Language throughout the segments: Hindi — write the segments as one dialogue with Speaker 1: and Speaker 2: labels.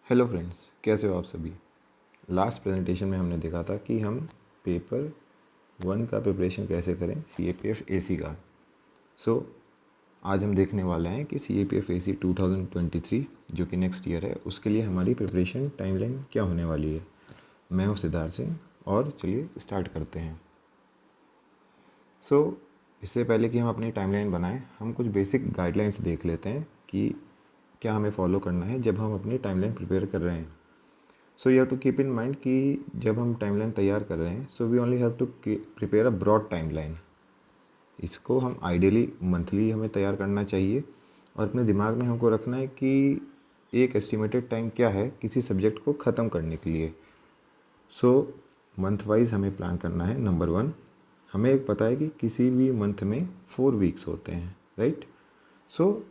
Speaker 1: हेलो फ्रेंड्स, कैसे हो आप सभी। लास्ट प्रेजेंटेशन में हमने देखा था कि हम पेपर 1 का प्रिपरेशन कैसे करें, CAPF AC का। आज हम देखने वाले हैं कि CAPF AC 2023 जो कि नेक्स्ट ईयर है, उसके लिए हमारी प्रिपरेशन टाइमलाइन क्या होने वाली है। मैं हूँ सिद्धार्थ सिंह और चलिए स्टार्ट करते हैं। इससे पहले कि हम अपनी टाइमलाइन बनाएं, हम कुछ बेसिक गाइडलाइंस देख लेते हैं कि क्या हमें फॉलो करना है जब हम अपनी टाइमलाइन प्रिपेयर कर रहे हैं। So you have to keep in mind कि जब हम टाइमलाइन तैयार कर रहे हैं, so we only have to prepare a broad timeline. इसको हम आइडियली मंथली हमें तैयार करना चाहिए और अपने दिमाग में हमको रखना है कि एक एस्टिमेटेड टाइम क्या है किसी सब्जेक्ट को ख़त्म करने के लिए। सो मंथ वाइज हमें प्लान करना है। नंबर 1, हमें एक पता है कि किसी भी मंथ में 4 वीक्स होते हैं, राइट। सो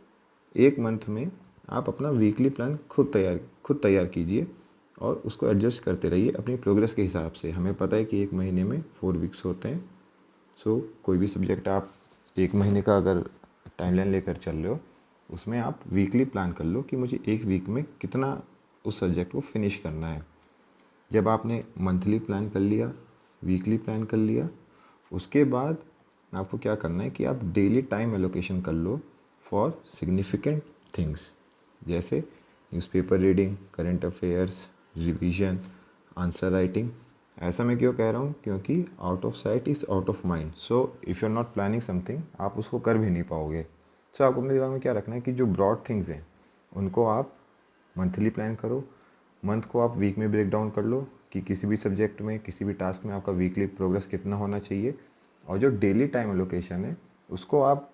Speaker 1: एक मंथ में आप अपना वीकली प्लान खुद तैयार कीजिए और उसको एडजस्ट करते रहिए अपनी प्रोग्रेस के हिसाब से। हमें पता है कि एक महीने में 4 वीक्स होते हैं। कोई भी सब्जेक्ट आप एक महीने का अगर टाइमलाइन लेकर चल रहे हो, उसमें आप वीकली प्लान कर लो कि मुझे एक वीक में कितना उस सब्जेक्ट को फिनिश करना है। जब आपने मंथली प्लान कर लिया, वीकली प्लान कर लिया, उसके बाद आपको क्या करना है कि आप डेली टाइम एलोकेशन कर लो फॉर सिग्निफिकेंट थिंग्स, जैसे newspaper reading, current affairs, revision, answer writing. ऐसा मैं क्यों कह रहा हूँ, क्योंकि out of sight is out of mind. So if you are not planning something, आप उसको कर भी नहीं पाओगे। आपको अपने दिमाग में क्या रखना है कि जो ब्रॉड थिंग्स हैं उनको आप मंथली प्लान करो। मंथ को आप वीक में ब्रेक डाउन कर लो कि किसी भी सब्जेक्ट में, किसी भी टास्क में आपका वीकली प्रोग्रेस कितना होना चाहिए। और जो डेली टाइम एलोकेशन है उसको आप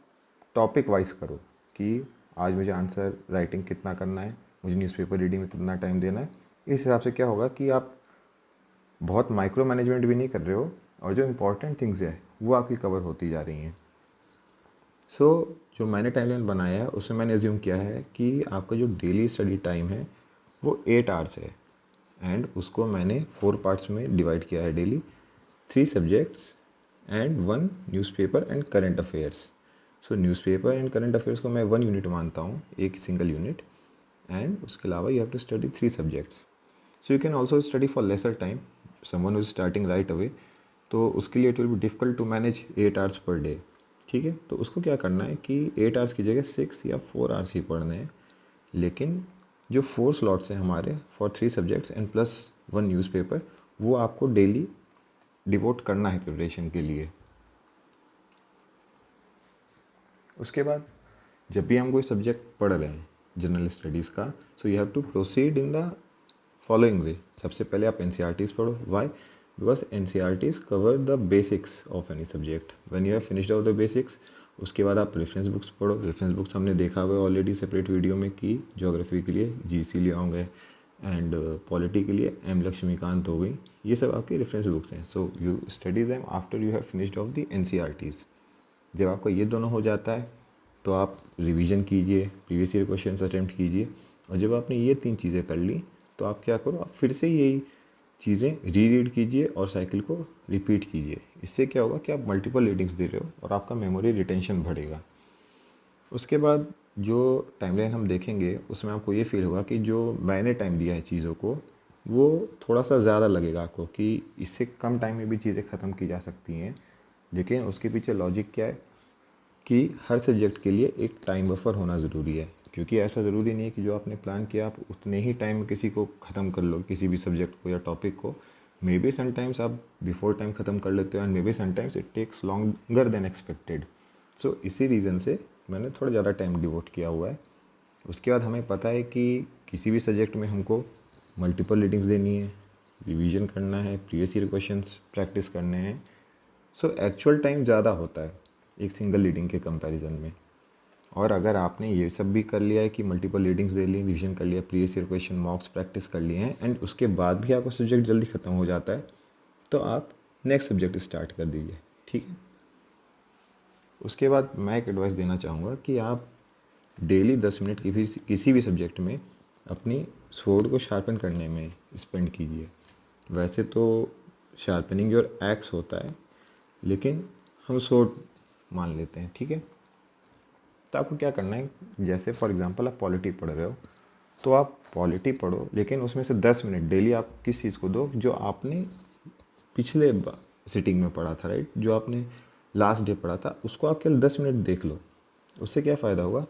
Speaker 1: टॉपिक वाइज करो कि आज मुझे आंसर राइटिंग कितना करना है, मुझे न्यूज़पेपर रीडिंग में कितना टाइम देना है। इस हिसाब से क्या होगा कि आप बहुत माइक्रो मैनेजमेंट भी नहीं कर रहे हो और जो इम्पोर्टेंट थिंग्स है वो आपकी कवर होती जा रही हैं। जो मैंने टाइमलाइन बनाया है उसमें मैंने एज्यूम किया है कि आपका जो डेली स्टडी टाइम है वो 8 आवर्स है एंड उसको मैंने 4 पार्ट्स में डिवाइड किया है daily, 3 subjects and 1 newspaper and current affairs. Newspaper and current affairs को मैं 1 यूनिट मानता हूँ, एक सिंगल यूनिट, एंड उसके अलावा you have to study 3 subjects. You can also study for lesser time, someone who is starting right away, तो उसके लिए it will be difficult to manage 8 hours per day. ठीक है, तो उसको क्या करना है कि 8 आवर्स की जगह 6 या 4 आवर्स ही पढ़ने हैं, लेकिन जो 4 स्लॉट्स हैं हमारे for 3 subjects and plus 1 newspaper, वो आपको डेली डिवोट करना है प्रिपरेशन के लिए। उसके बाद जब भी हम कोई सब्जेक्ट पढ़ रहे हैं जनरल स्टडीज़ का, so you have to proceed in the following way. सबसे पहले आप NCERTs पढ़ो। Why? Because NCERTs cover the basics of any subject. When you have finished out the basics, उसके बाद आप रेफरेंस बुक्स पढ़ो। रेफरेंस बुक्स हमने देखा हुआ है ऑलरेडी सेपरेट वीडियो में कि ज्योग्राफी के लिए GC लियांग है एंड पॉलिटी के लिए M लक्ष्मीकांत हो गई। ये सब आपकी रेफरेंस बुक्स हैं। So you study them after you have finished of the NCERTs। जब आपका ये दोनों हो जाता है तो आप रिवीजन कीजिए, प्रीवियस ईयर क्वेश्चन अटैम्प्ट कीजिए, और जब आपने ये 3 चीज़ें कर ली तो आप क्या करो, आप फिर से यही चीज़ें रीड कीजिए और साइकिल को रिपीट कीजिए। इससे क्या होगा कि आप मल्टीपल रीडिंग्स दे रहे हो और आपका मेमोरी रिटेंशन बढ़ेगा। उसके बाद जो टाइमलाइन हम देखेंगे उसमें आपको ये फील होगा कि जो मैंने टाइम दिया है चीज़ों को, वो थोड़ा सा ज़्यादा लगेगा आपको कि इससे कम टाइम में भी चीज़ें ख़त्म की जा सकती हैं। लेकिन उसके पीछे लॉजिक क्या है कि हर सब्जेक्ट के लिए एक टाइम बफर होना ज़रूरी है, क्योंकि ऐसा ज़रूरी नहीं है कि जो आपने प्लान किया आप उतने ही टाइम में किसी को ख़त्म कर लो, किसी भी सब्जेक्ट को या टॉपिक को। मे बी समटाइम्स आप बिफोर टाइम ख़त्म कर लेते हो and maybe sometimes it takes longer than expected. इसी रीज़न से मैंने थोड़ा ज़्यादा टाइम डिवोट किया हुआ है। उसके बाद हमें पता है कि किसी भी सब्जेक्ट में हमको मल्टीपल रीडिंग्स देनी है, रिवीजन करना है, प्रीवियस ईयर क्वेश्चंस प्रैक्टिस करने हैं। एक्चुअल टाइम ज़्यादा होता है एक सिंगल रीडिंग के कंपैरिजन में। और अगर आपने ये सब भी कर लिया है कि मल्टीपल रीडिंग्स दे ली, रिवीजन कर लिया, प्रीवियस ईयर क्वेश्चन मॉक्स प्रैक्टिस कर लिए हैं, एंड उसके बाद भी आपका सब्जेक्ट जल्दी ख़त्म हो जाता है, तो आप नेक्स्ट सब्जेक्ट स्टार्ट कर दीजिए। ठीक है। उसके बाद मैं एक एडवाइस देना चाहूँगा कि आप डेली 10 मिनट किसी भी सब्जेक्ट में अपनी स्वॉर्ड को शार्पन करने में स्पेंड कीजिए। वैसे तो शार्पनिंग योर एक्स होता है, लेकिन हम स्वॉर्ड मान लेते हैं। ठीक है। तो आपको क्या करना है, जैसे फॉर एग्जांपल आप पॉलिटी पढ़ रहे हो, तो आप पॉलिटी पढ़ो, लेकिन उसमें से 10 मिनट डेली आप किस चीज़ को दो जो आपने पिछले सिटिंग में पढ़ा था, राइट, जो आपने लास्ट डे पढ़ा था उसको आप केवल 10 मिनट देख लो। उससे क्या फ़ायदा होगा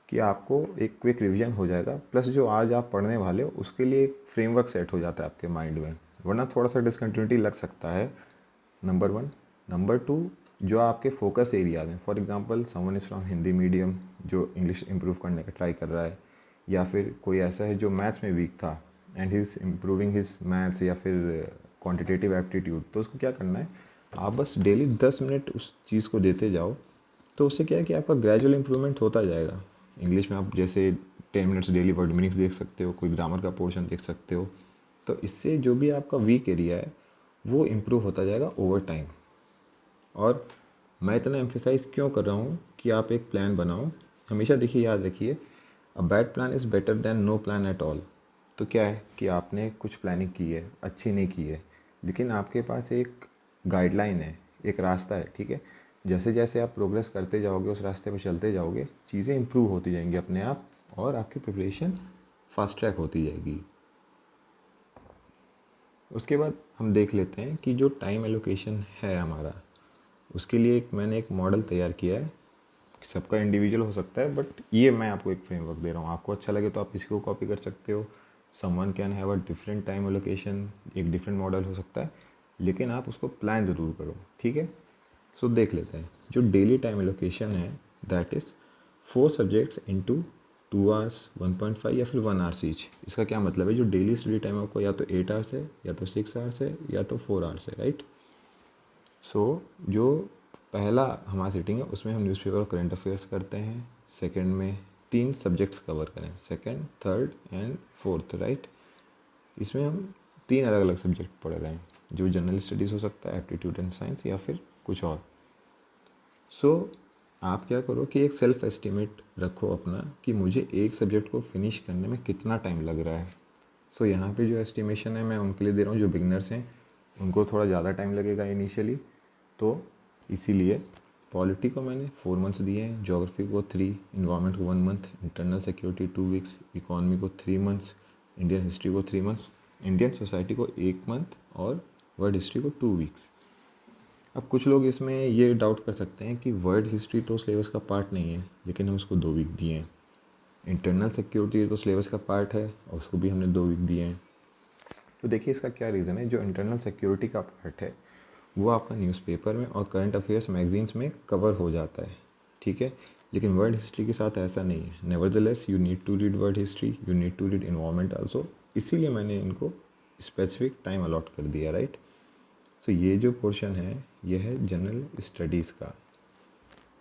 Speaker 1: कि आपको एक क्विक रिवीजन हो जाएगा, प्लस जो आज आप पढ़ने वाले हो उसके लिए एक फ्रेमवर्क सेट हो जाता है आपके माइंड में, वरना थोड़ा सा डिसकंटिन्यूटी लग सकता है, नंबर 1। नंबर 2, जो आपके फोकस एरियाज हैं, for example someone is from Hindi medium जो इंग्लिश इंप्रूव करने का ट्राई कर रहा है, या फिर कोई ऐसा है जो मैथ्स में वीक था and he is improving his maths या फिर क्वांटिटेटिव एप्टीट्यूड, तो उसको क्या करना है, आप बस डेली 10 मिनट उस चीज़ को देते जाओ, तो उससे क्या है कि आपका ग्रेजुअल इंप्रूवमेंट होता जाएगा। इंग्लिश में आप जैसे 10 मिनट्स डेली वर्ड मीनिंग्स देख सकते हो, कोई ग्रामर का पोर्शन देख सकते हो, तो इससे जो भी आपका वीक एरिया है वो इम्प्रूव होता जाएगा ओवर टाइम। और मैं इतना एम्फेसाइज क्यों कर रहा हूँ कि आप एक प्लान बनाओ। हमेशा देखिए, याद रखिए, a bad plan is better than no plan at all. तो क्या है कि आपने कुछ प्लानिंग की है, अच्छी नहीं की है, लेकिन आपके पास एक गाइडलाइन है, एक रास्ता है, ठीक है। जैसे जैसे आप प्रोग्रेस करते जाओगे, उस रास्ते पर चलते जाओगे, चीज़ें इंप्रूव होती जाएंगी अपने आप, और आपकी प्रिपरेशन फास्ट ट्रैक होती जाएगी। उसके बाद हम देख लेते हैं कि जो टाइम एलोकेशन है हमारा, उसके लिए मैंने एक मॉडल तैयार किया है। सबका इंडिविजुअल हो सकता है, बट ये मैं आपको एक फ्रेमवर्क दे रहा हूँ, आपको अच्छा लगे तो आप इसको कॉपी कर सकते हो। Someone can have a different time allocation, एक डिफरेंट मॉडल हो सकता है, लेकिन आप उसको प्लान ज़रूर करो, ठीक है। सो देख लेते हैं, जो डेली टाइम एलोकेशन है that is 4 subjects into 2 hours, 1.5 या फिर 1 आवर्स ईच। इसका क्या मतलब है, जो डेली स्टडी टाइम आपको या तो 8 आवर्स है, या तो 6 आवर्स है, या तो 4 आवर्स है, राइट। सो जो पहला हमारा सिटिंग है उसमें हम न्यूज़पेपर और करंट अफेयर्स करते हैं। सेकंड में 3 सब्जेक्ट्स कवर करें, second, third and fourth, right. इसमें हम 3 अलग अलग सब्जेक्ट पढ़ रहे हैं, जो जनरल स्टडीज़ हो सकता है, एप्टीट्यूड एंड साइंस, या फिर कुछ और। सो आप क्या करो कि एक सेल्फ एस्टिमेट रखो अपना कि मुझे एक सब्जेक्ट को फिनिश करने में कितना टाइम लग रहा है। सो यहाँ पे जो एस्टिमेशन है मैं उनके लिए दे रहा हूँ जो बिगनर्स हैं, उनको थोड़ा ज़्यादा टाइम लगेगा इनिशियली, तो इसीलिए पॉलिटी को मैंने 4 मंथ्स दिए हैं, ज्योग्राफी को 3, इन्वायरमेंट को 1 month, internal security 2 weeks, economy को 3 मंथ्स, इंडियन हिस्ट्री को 3 मंथ्स, इंडियन सोसाइटी को 1 मंथ, और वर्ल्ड हिस्ट्री को 2 वीक्स। अब कुछ लोग इसमें ये डाउट कर सकते हैं कि वर्ल्ड हिस्ट्री तो सिलेबस का पार्ट नहीं है, लेकिन हम उसको 2 वीक दिए हैं। इंटरनल सिक्योरिटी तो सिलेबस का पार्ट है और उसको भी हमने 2 वीक दिए हैं। तो देखिए इसका क्या रीज़न है, जो इंटरनल सिक्योरिटी का पार्ट है वो आपका न्यूज़पेपर में और करंट अफेयर्स मैगजीन्स में कवर हो जाता है, ठीक है। लेकिन वर्ल्ड हिस्ट्री के साथ ऐसा नहीं है। Nevertheless you need to read world history, you need to read environment also, इसीलिए मैंने इनको स्पेसिफिक टाइम अलॉट कर दिया, राइट। सो ये जो पोर्शन है ये है जनरल स्टडीज़ का।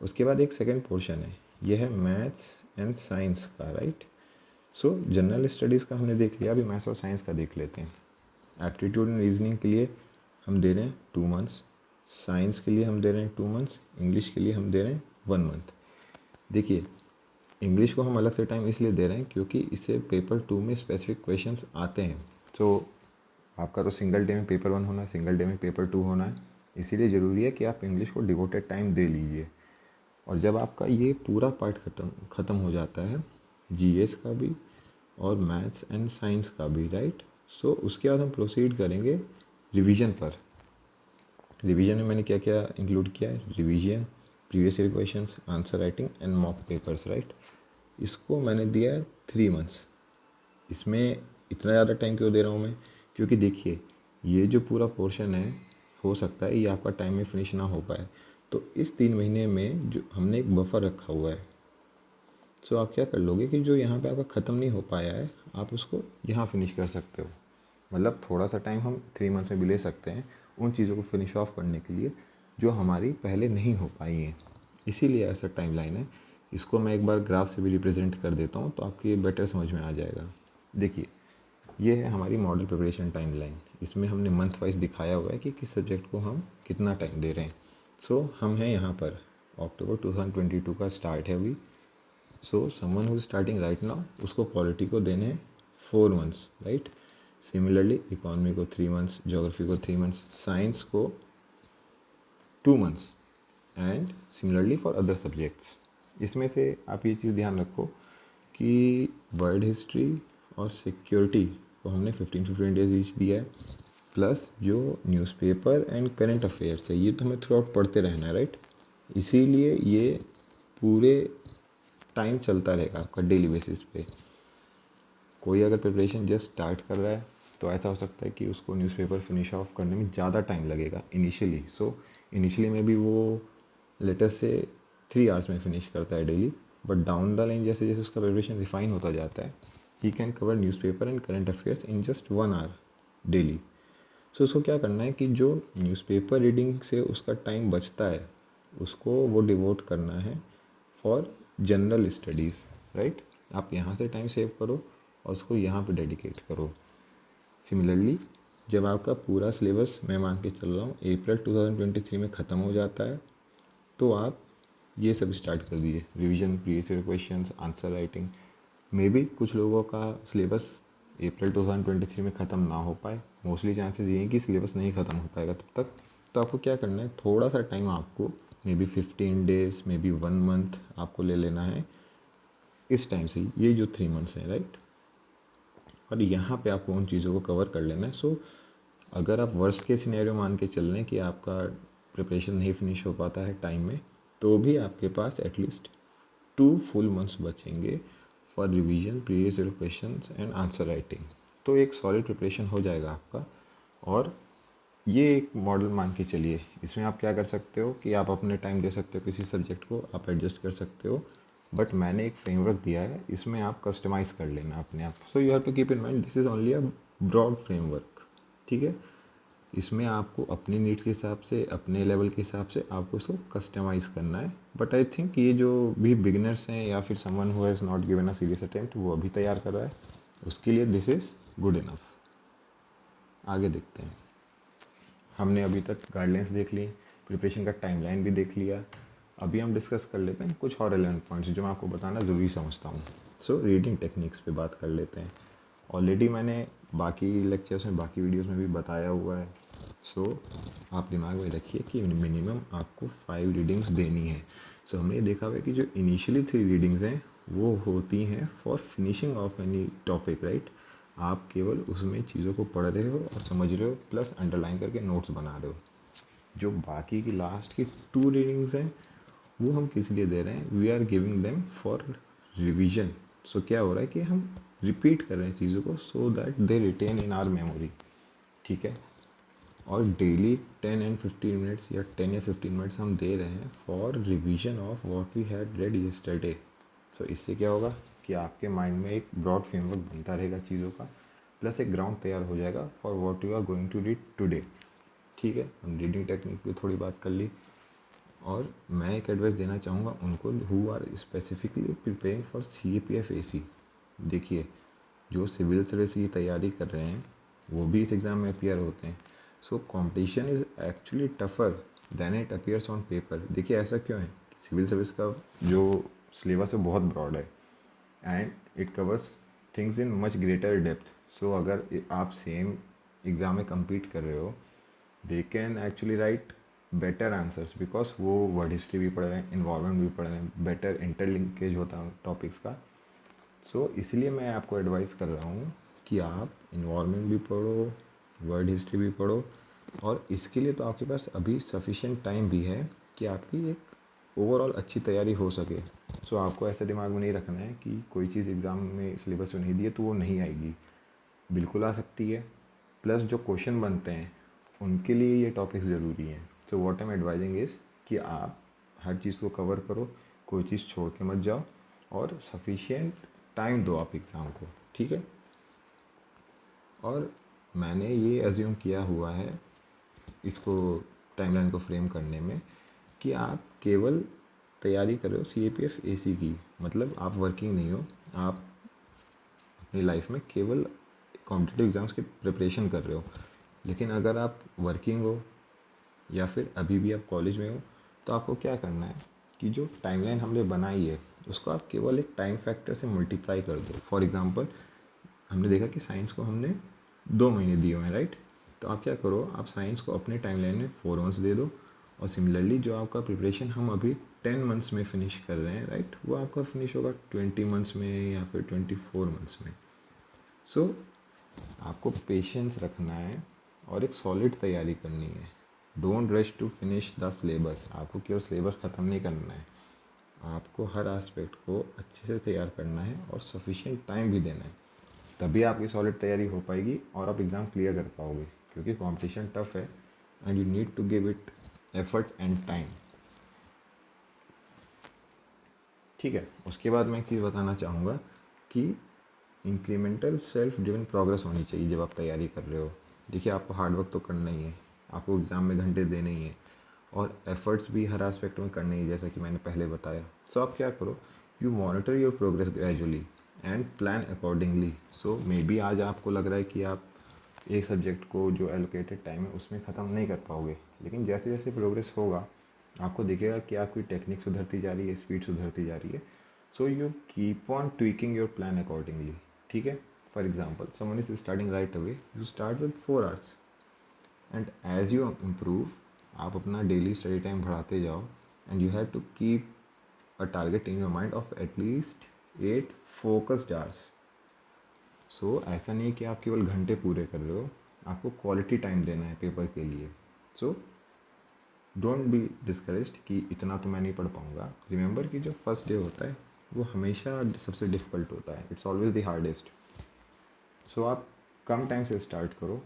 Speaker 1: उसके बाद एक सेकेंड पोर्शन है, ये है मैथ्स एंड साइंस का, राइट। सो जनरल स्टडीज़ का हमने देख लिया, अभी मैथ्स और साइंस का देख लेते हैं। एप्टीट्यूड एंड रीजनिंग के लिए हम दे रहे हैं 2 मंथ्स, साइंस के लिए हम दे रहे हैं 2 मंथ्स, इंग्लिश के लिए हम दे रहे हैं 1 मंथ। देखिए इंग्लिश को हम अलग से टाइम इसलिए दे रहे हैं क्योंकि इससे पेपर 2 में स्पेसिफिक क्वेश्चंस आते हैं। तो आपका तो सिंगल डे में पेपर 1 होना है, सिंगल डे में पेपर 2 होना है, इसीलिए ज़रूरी है कि आप इंग्लिश को डिवोटेड टाइम दे लीजिए। और जब आपका ये पूरा पार्ट ख़त्म हो जाता है, जीएस का भी और मैथ्स एंड साइंस का भी, राइट। सो उसके बाद हम प्रोसीड करेंगे रिवीजन पर। रिवीजन में मैंने क्या क्या इंक्लूड किया है, revision, previous year questions, answer writing and mock papers, right. इसको मैंने दिया है 3 मंथ्स। इसमें इतना ज़्यादा टाइम क्यों दे रहा हूँ मैं, क्योंकि देखिए ये जो पूरा पोर्शन है हो सकता है ये आपका टाइम में फिनिश ना हो पाए, तो इस 3 महीने में जो हमने एक बफर रखा हुआ है, सो आप क्या कर लोगे कि जो यहाँ पे आपका ख़त्म नहीं हो पाया है आप उसको यहाँ फिनिश कर सकते हो। मतलब थोड़ा सा टाइम हम 3 मंथ्स में भी ले सकते हैं उन चीज़ों को फिनिश ऑफ करने के लिए जो हमारी पहले नहीं हो पाई हैं, इसीलिए ऐसा टाइम लाइन है। इसको मैं एक बार ग्राफ से भी रिप्रेजेंट कर देता हूँ तो आपको ये बेटर समझ में आ जाएगा। देखिए ये है हमारी मॉडल प्रिपरेशन टाइम लाइन, इसमें हमने मंथ वाइज दिखाया हुआ है कि किस सब्जेक्ट को हम कितना टाइम दे रहे हैं। सो हम हैं यहाँ पर अक्टूबर 2022 का स्टार्ट है अभी। So someone who starting right now उसको पॉलिटी को देने हैं 4 मंथ्स, राइट। सिमिलरली इकोनॉमी को 3 मंथ्स, ज्योग्राफी को 3 मंथ्स, साइंस को 2 months and similarly for other subjects. इसमें से आप ये चीज़ ध्यान रखो कि वर्ल्ड हिस्ट्री और सिक्योरिटी को हमने 15 डेज ईच दिया है, प्लस जो न्यूज़पेपर एंड करंट अफेयर्स है ये तो हमें थ्रू आउट पढ़ते रहना है, राइट। इसीलिए ये पूरे टाइम चलता रहेगा आपका डेली बेसिस पे। कोई अगर प्रिपरेशन जस्ट स्टार्ट कर रहा है तो ऐसा हो सकता है कि उसको न्यूज़पेपर फिनिश ऑफ करने में ज़्यादा टाइम लगेगा इनिशियली। सो इनिशियली में भी वो लेटेस्ट से 3 आवर्स में फिनिश करता है daily, but down the line जैसे जैसे उसका प्रिपरेशन रिफाइन होता जाता है he can cover newspaper and current affairs in just 1 hour daily. So उसको क्या करना है कि जो न्यूज़पेपर रीडिंग से उसका टाइम बचता है उसको वो डिवोट करना है फॉर जनरल स्टडीज़, राइट। आप यहाँ से टाइम सेव करो और उसको यहाँ पे डेडिकेट करो। सिमिलरली जब आपका पूरा सिलेबस मैं मान के चल रहा हूँ अप्रैल 2023 में ख़त्म हो जाता है तो आप ये सब स्टार्ट कर दिए, revision, previous year questions, answer writing. May be कुछ लोगों का सिलेबस अप्रैल 2023 में ख़त्म ना हो पाए, मोस्टली चांसेस ये हैं कि सिलेबस नहीं ख़त्म हो पाएगा तब तक। तो आपको क्या करना है, थोड़ा सा टाइम आपको may be 15 days, may be 1 month आपको ले लेना है इस टाइम से, ये जो 3 मंथ्स हैं, राइट। और यहाँ पे आपको उन चीज़ों को कवर कर लेना है। सो अगर आप वर्स्ट के सिनेरियो मान के चल रहे हैं कि आपका प्रिपरेशन नहीं फिनिश हो पाता है टाइम में, तो भी आपके पास एटलीस्ट 2 फुल मंथ्स बचेंगे for revision, previous year questions and answer writing. तो एक सॉलिड प्रिपरेशन हो जाएगा आपका। और ये एक मॉडल मान के चलिए, इसमें आप क्या कर सकते हो कि आप अपने टाइम दे सकते हो, किसी सब्जेक्ट को आप एडजस्ट कर सकते हो, बट मैंने एक फ्रेमवर्क दिया है, इसमें आप कस्टमाइज़ कर लेना अपने आप। So you have to keep in mind this is only a broad framework, ठीक है। इसमें आपको अपनी नीड्स के हिसाब से, अपने लेवल के हिसाब से आपको इसको कस्टमाइज़ करना है। बट आई थिंक ये जो भी बिगिनर्स हैं या फिर someone who has not given a serious attempt वो अभी तैयार कर रहा है, उसके लिए दिस इज़ गुड इनफ। आगे देखते हैं। हमने अभी तक गाइडलाइंस देख ली, प्रिपरेशन का टाइमलाइन भी देख लिया। अभी हम डिस्कस कर लेते हैं कुछ और रेलेवेंट पॉइंट्स जो मैं आपको बताना ज़रूरी समझता हूँ। सो रीडिंग टेक्निक्स पे बात कर लेते हैं। ऑलरेडी मैंने बाकी लेक्चर्स में, बाकी वीडियोस में भी बताया हुआ है। सो आप दिमाग में रखिए कि मिनिमम आपको 5 रीडिंग्स देनी है। सो हमने देखा हुआ है कि जो इनिशियली 3 रीडिंग्स हैं वो होती हैं for finishing of any topic, right. आप केवल उसमें चीज़ों को पढ़ रहे हो और समझ रहे हो, प्लस अंडरलाइन करके नोट्स बना रहे हो। जो बाकी की लास्ट की 2 रीडिंग्स हैं वो हम किस लिए दे रहे हैं, we are giving them for revision. So क्या हो रहा है कि हम रिपीट कर रहे हैं चीज़ों को so that they retain in our memory, ठीक है। और डेली 10 एंड 15 मिनट्स या 10 या 15 मिनट्स हम दे रहे हैं for revision of what we had read yesterday. So इससे क्या होगा कि आपके माइंड में एक ब्रॉड फ्रेमवर्क बनता रहेगा चीज़ों का, प्लस एक ग्राउंड तैयार हो जाएगा for what you are going to read today, ठीक है। हम रीडिंग टेक्निक पे थोड़ी बात कर ली। और मैं एक एडवाइस देना चाहूँगा उनको who are specifically preparing for CAPF AC। देखिए, जो सिविल सर्विस की तैयारी कर रहे हैं वो भी इस एग्ज़ाम में अपियर होते हैं। So competition is actually tougher than it appears on paper. देखिए ऐसा क्यों है कि सिविल सर्विस का जो सिलेबस है बहुत ब्रॉड है and it covers things in much greater depth. So अगर आप सेम एग्ज़ाम में compete कर रहे हो, they can actually write better answers because वो वर्ड हिस्ट्री भी पढ़ रहे हैं, इन्वायरमेंट भी पढ़ रहे हैं, बेटर इंटरलिंकेज होता है टॉपिक्स का। सो इसलिए मैं आपको एडवाइस कर रहा हूँ कि आप इन्वायरमेंट भी पढ़ो, वर्ड हिस्ट्री भी पढ़ो, और इसके लिए तो आपके पास अभी सफिशिएंट टाइम भी है कि आपकी एक ओवरऑल अच्छी तैयारी हो सके। सो आपको ऐसा दिमाग में नहीं रखना है कि कोई चीज़ एग्ज़ाम में सिलेबस में नहीं दी है तो वो नहीं आएगी, बिल्कुल आ सकती है। प्लस जो क्वेश्चन बनते हैं उनके लिए ये टॉपिक्स ज़रूरी हैं। So what I am advising is कि आप हर चीज़ को कवर करो, कोई चीज़ छोड़ के मत जाओ, और सफिशिएंट टाइम दो आप एग्ज़ाम को, ठीक है। और मैंने ये एज्यूम किया हुआ है इसको टाइमलाइन को फ्रेम करने में कि आप केवल तैयारी कर रहे हो CAPF AC की, मतलब आप वर्किंग नहीं हो, आप अपनी लाइफ में केवल कॉम्पिटिटिव एग्ज़ाम्स की प्रिपरेशन कर रहे हो। लेकिन अगर आप वर्किंग हो या फिर अभी भी आप कॉलेज में हो तो आपको क्या करना है कि जो टाइमलाइन हमने बनाई है उसको आप केवल एक टाइम फैक्टर से मल्टीप्लाई कर दो। फॉर एग्ज़ाम्पल हमने देखा कि साइंस को हमने 2 महीने दिए हुए हैं, राइट। तो आप क्या करो, आप साइंस को अपने टाइमलाइन में 4 मंथ्स दे दो, और सिमिलरली जो आपका प्रिपरेशन हम अभी 10 मंथ्स में फिनिश कर रहे हैं, राइट, वो आपका फिनिश होगा 20 मंथ्स में या फिर 24 मंथ्स में। सो आपको पेशेंस रखना है और एक सॉलिड तैयारी करनी है। Don't rush to finish the syllabus. आपको केवल सिलेबस ख़त्म नहीं करना है, आपको हर एस्पेक्ट को अच्छे से तैयार करना है और सफिशिएंट टाइम भी देना है। तभी आपकी सॉलिड तैयारी हो पाएगी और आप एग्ज़ाम क्लियर कर पाओगे, क्योंकि कंपटीशन टफ है and you need to give it efforts and time. ठीक है, उसके बाद मैं एक चीज़ बताना चाहूँगा कि इंक्रीमेंटल सेल्फ ड्रिवन प्रोग्रेस होनी चाहिए जब आप तैयारी कर रहे हो। देखिए, आपको हार्ड वर्क तो करना ही है, आपको एग्ज़ाम में घंटे देने ही हैं और एफर्ट्स भी हर एस्पेक्ट में करने ही, जैसा कि मैंने पहले बताया। सो आप क्या करो, you monitor your progress gradually and plan accordingly. So may be आज आपको लग रहा है कि आप एक सब्जेक्ट को जो एलोकेटेड टाइम है उसमें ख़त्म नहीं कर पाओगे, लेकिन जैसे जैसे प्रोग्रेस होगा आपको दिखेगा कि आपकी टेक्निक सुधरती जा रही है, स्पीड सुधरती जा रही है। So you keep on tweaking your plan accordingly. ठीक है, for example someone is starting right away, you start with 4 hours and as you improve आप अपना डेली स्टडी टाइम बढ़ाते जाओ and you have to keep a target in your mind of at least 8 focused hours. So ऐसा नहीं है कि आप केवल घंटे पूरे कर रहे हो, आपको क्वालिटी टाइम देना है पेपर के लिए। सो डोंट बी डिस्करेज्ड कि इतना तो मैं नहीं पढ़ पाऊँगा। रिमेंबर कि जो फर्स्ट डे होता है वो हमेशा सबसे डिफ़िकल्ट होता है, इट्स ऑलवेज द हार्डेस्ट। सो आप कम टाइम से स्टार्ट करो,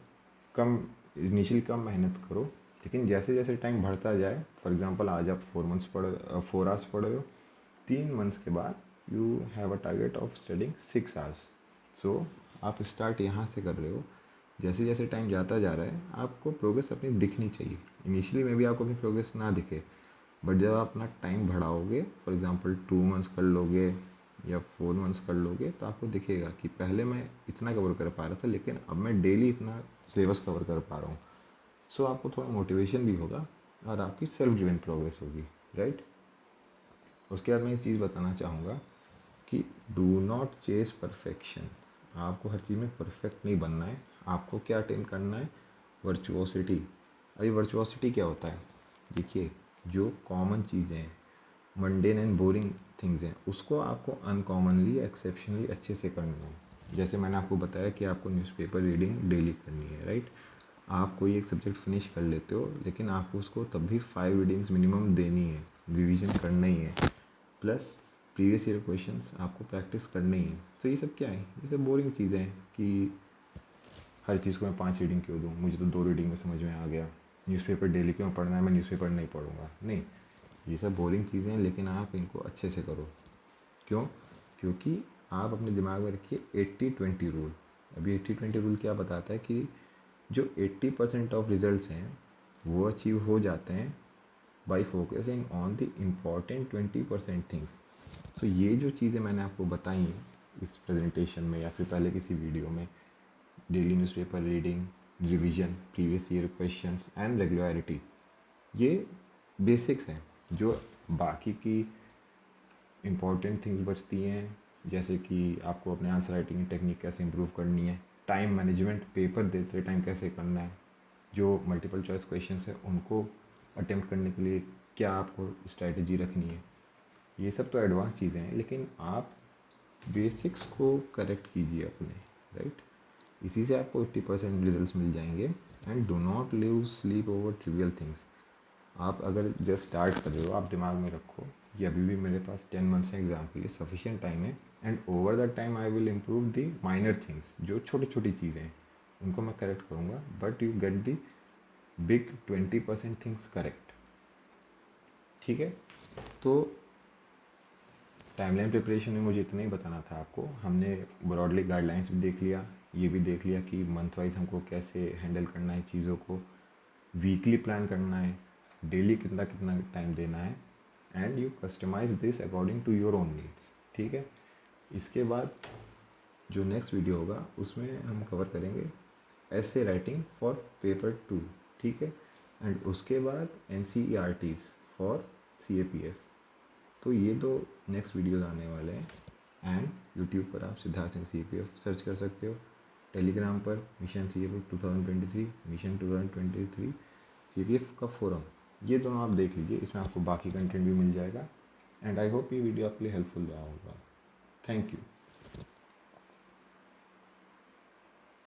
Speaker 1: कम इनिशियली कम मेहनत करो, लेकिन जैसे जैसे टाइम बढ़ता जाए, फॉर एग्जांपल आज आप 4 आवर्स पढ़ रहे हो, 3 मंथ्स के बाद you have a target of studying 6 hours. So आप स्टार्ट यहाँ से कर रहे हो, जैसे जैसे टाइम जाता जा रहा है आपको प्रोग्रेस अपनी दिखनी चाहिए। इनिशियली में भी आपको अपनी प्रोग्रेस ना दिखे, बट जब आप अपना टाइम बढ़ाओगे, फॉर एग्जांपल 2 मंथ्स कर लोगे या 4 मंथ्स कर लोगे, तो आपको दिखेगा कि पहले मैं इतना कवर कर पा रहा था लेकिन अब मैं डेली इतना सिलेबस कवर कर पा रहा हूँ। सो आपको थोड़ा मोटिवेशन भी होगा और आपकी सेल्फ ड्रिवन प्रोग्रेस होगी, राइट। उसके बाद मैं एक चीज़ बताना चाहूँगा कि डू नॉट चेस परफेक्शन। आपको हर चीज़ में परफेक्ट नहीं बनना है, आपको क्या अटेन करना है, वर्चुओसिटी। अभी वर्चुओसिटी क्या होता है, देखिए जो कॉमन चीज़ें हैं, मंडेन एंड बोरिंग थिंग्स हैं, उसको आपको अनकॉमनली एक्सेप्शनली अच्छे से करना है। जैसे मैंने आपको बताया कि आपको न्यूज़पेपर रीडिंग डेली करनी है, राइट। आप कोई एक सब्जेक्ट फिनिश कर लेते हो लेकिन आपको उसको तब भी 5 रीडिंग्स मिनिमम देनी है, रिवीजन करना ही है, प्लस प्रीवियस ईयर क्वेश्चंस आपको प्रैक्टिस करनी है। तो ये सब क्या है, ये सब बोरिंग चीज़ें हैं कि हर चीज़ को मैं 5 रीडिंग क्यों दूँ, मुझे तो 2 रीडिंग में समझ में आ गया। न्यूज़पेपर डेली क्यों पढ़ना है, मैं न्यूज़पेपर नहीं पढ़ूँगा। नहीं, ये सब बोरिंग चीज़ें हैं, लेकिन आप इनको अच्छे से करो। क्यों? क्योंकि आप अपने दिमाग में रखिए 80-20 रूल। अभी 80-20 रूल क्या बताता है कि जो 80% ऑफ रिजल्ट्स हैं वो अचीव हो जाते हैं by focusing on the important 20% things. So ये जो चीज़ें मैंने आपको बताई हैं इस प्रेजेंटेशन में या फिर पहले किसी वीडियो में, daily newspaper reading, revision, previous year questions and regularity, ये बेसिक्स हैं। जो बाकी की इम्पॉर्टेंट थिंग्स बचती हैं, जैसे कि आपको अपने आंसर राइटिंग टेक्निक कैसे इंप्रूव करनी है, टाइम मैनेजमेंट, पेपर देते टाइम कैसे करना है, जो मल्टीपल चॉइस क्वेश्चंस हैं उनको अटेम्प्ट करने के लिए क्या आपको स्ट्रैटेजी रखनी है, ये सब तो एडवांस चीज़ें हैं, लेकिन आप बेसिक्स को करेक्ट कीजिए अपने, राइट। इसी से आपको 80% रिजल्ट्स मिल जाएंगे। And do not live sleep over trivial things. आप अगर जस्ट स्टार्ट कर रहे हो, आप दिमाग में रखो कि अभी भी मेरे पास 10 मंथ्स है एग्ज़ाम के लिए, सफिशिएंट टाइम है, and over the time I will improve the minor things. जो छोटी छोटी चीज़ें हैं उनको मैं करेक्ट करूँगा, but you get the big 20% things correct. ठीक है, तो टाइमलाइन प्रिपरेशन में मुझे इतना ही बताना था आपको। हमने ब्रॉडली गाइडलाइंस भी देख लिया, ये भी देख लिया कि मंथ वाइज हमको कैसे हैंडल करना है चीज़ों को, वीकली प्लान करना है, डेली कितना कितना टाइम देना है, and you customise this according to your own needs. ठीक है, इसके बाद जो नेक्स्ट वीडियो होगा उसमें हम कवर करेंगे ऐसे राइटिंग फॉर पेपर 2। ठीक है, एंड उसके बाद NCERTs फॉर CAPF। तो ये दो नेक्स्ट वीडियोज़ आने वाले हैं। एंड यूट्यूब पर आप सिद्धार्थ सिंह CAPF सर्च कर सकते हो, टेलीग्राम पर मिशन CAPF 2023, मिशन 2023 CAPF का फोरम, ये दोनों आप देख लीजिए, इसमें आपको बाकी कंटेंट भी मिल जाएगा। एंड आई होप ये वीडियो आपके लिए हेल्पफुल रहा होगा। Thank you.